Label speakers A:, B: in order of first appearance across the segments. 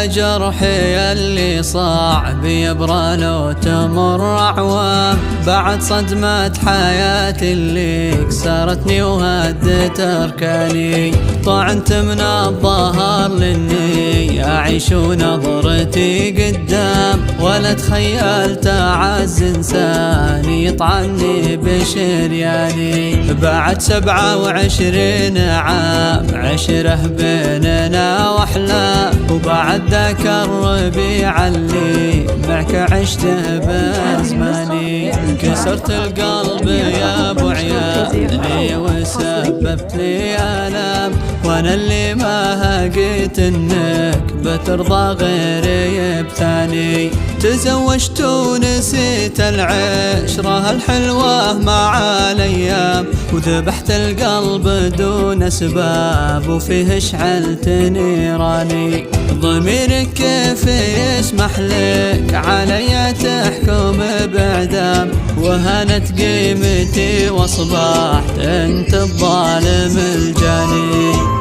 A: يا جرحي اللي صعب يبرى لو تمر أعوام، بعد صدمة حياتي اللي كسرتني وهدت أركاني. طعنت من الظهر لاني أعيش ونظرتي قدام، ولا تخيلت أعز إنسان يطعني بشرياني. بعد 27 عام عشرة بيننا وأحلام، وبعد ذاك الربيع اللي معك عشته بأزماني. كسرت القلب يا أبو عيالي وسببت لي آلام، وأنا اللي ما هقيت إنك بترضى غيري بثاني. تزوجت ونسيت العشرة الحلوة مع الأيام، وذبحت القلب دون أسباب وفيه شعلت نيراني. ضميرك كيف يسمح لك علي تحكم بإعدام، وهانت قيمتي واصبحت انت الظالم الجاني.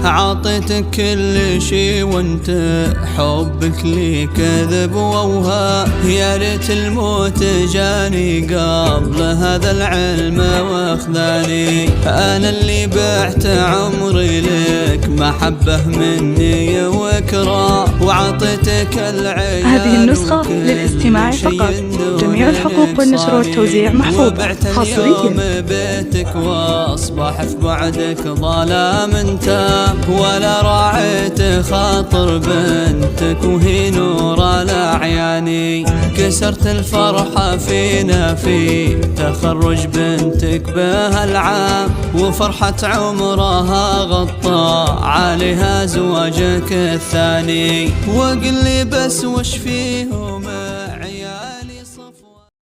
A: عطيتك كل شي وانت حبك لي كذب ووهام، يا ريت الموت جاني قبل هذا العلم واخذاني. انا اللي بعت عمري لك محبة مني وكرام، وعطيتك العيال.
B: هذه النسخة للاستماع فقط، جميع الحقوق والنشر والتوزيع محفوظة حصريا.
A: بيتك واصبح في بعدك ظلام تام، ولا راعيت خاطر بنتك وهي نور الأعياني. كسرت الفرحة فينا في تخرج بنتك بهالعام، وفرحة عمرها غطى عليها زواجك الثاني. وقل لي بس وش فيهم